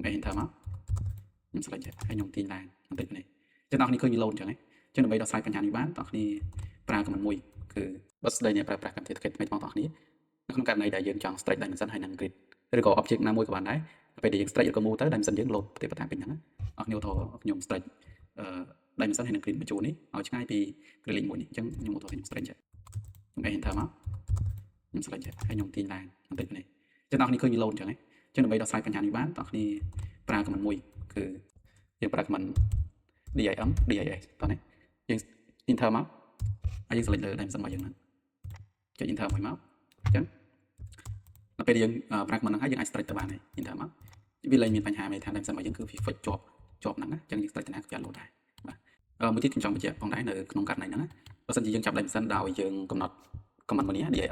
Ngày hiện thờ máu nhưng sẽ lại hay nhung tin làបន្តិចនេះចឹងអ្នកនេះឃើញវាលោតអញ្ចឹងចឹងដើម្បីដោះស្រាយបញ្ហានេះបានអ្នកនេះប្រើកម្មវិធីមួយគឺបើស្ដីនេះប្រើប្រាស់កម្មវិធីថ្មីថ្មីរបស់អ្នកនេះក្នុងករណីដែលយើងចង់ stretch dimension ហើយនឹង grid ឬក៏ object ណាមួយក៏បានដែរពេលដែលយើង stretch ឬក៏ move ទៅ dimension យើងលោតប្រតិបត្តិពេញហ្នឹងអ្នកនេះឧទាហរណ៍ខ្ញុំ stretch dimension ហើយនឹង grid បញ្ចូលនេះឲ្យឆ្ងាយពី grid លេខ1នេះអញ្ចឹងខ្ញុំឧទាហរណ៍ខ្ញុំ stretch ខ្ញុំ enter មកខ្ញុំ select ហើយខ្ញុំទាញឡើងបន្តិចនេះចឹងអ្នកនេះឃើញវាលោតអញ្ចឹងចឹងដើម្បីដោះស្រាយបញ្ហានេះបានអ្នកនេះប្រើកម្មវិធីមួយគឺយើងប្រើ command dim dis តោះនេះយើង enter មកហើយយើង select លើ dimension របស់យើងហ្នឹងចុច enter មួយមកអញ្ចឹងដល់ពេលយើងប្រើ command ហ្នឹងហើយយើងអាច stretch ទៅបានហើយ enter មកវាលែងមានបញ្ហាមេថា dimension របស់យើងគឺ fix ជាប់ហ្នឹងអញ្ចឹងយើង stretch ទៅណាក៏វាលោតដែរបាទមួយទៀតខ្ញុំចង់បញ្ជាក់ផងដែរនៅក្នុងករណីហ្នឹងបើសិនជាយើងចាប់ dimension ដោយយើងកំណត់ command មួយនេះ dim នេះ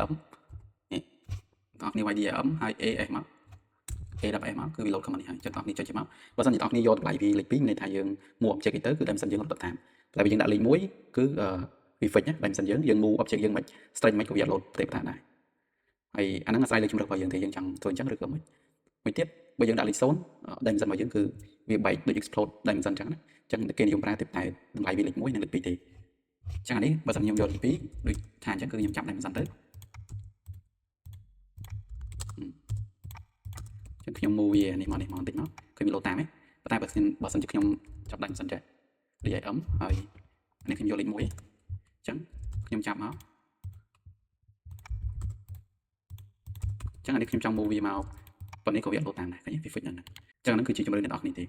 បងប្អូនវាយ dim ហើយ as មក AWS មកគឺវា load command នេះហើយចឹងបងប្អូនចុចមកបើសិនជាបងប្អូនយកតម្លៃពីលេខ2មានន័យថាយើង move object ទៅគឺ dimension យើងរត់តាមតែបើយើងដាក់លេខ1គឺវា fix ណា dimension យើង move object យើងមិន stretch មិនក៏វា load ប្រតិបត្តិដែរហើយអាហ្នឹងអាស្រ័យលើជំរឿនរបស់យើងទេយើងចង់ធ្វើអញ្ចឹងឬក៏មិនមួយទៀតបើយើងដាក់លេខ0 dimension របស់យើងគឺវាបែកដូច explode dimension អញ្ចឹងណាអញ្ចឹងគេនិយមប្រើតែតម្លៃវាលេខ1និងលេខ2ទេអញ្ចឹងអានេះបើសិនខ្ញុំយកលេខ2ដូចថាអញ្ចឹងគឺខ្ញុំចាប់ dimension ទៅខ្ញុំ move វានេះមកបន្តិចមកគឺវាលោតតាមទេប៉ុន្តែបើសិនជាខ្ញុំចាប់ dimension ចេះ dim ហើយនេះខ្ញុំយកលេខ1អញ្ចឹងខ្ញុំចាប់មកអញ្ចឹងអានេះខ្ញុំចង់ move វាមកប៉ុន្តែក៏វាលោតតាមដែរឃើញវា fix ហ្នឹងអញ្ចឹងហ្នឹងគឺជាជំរឿនអ្នកនរគ្នាទេ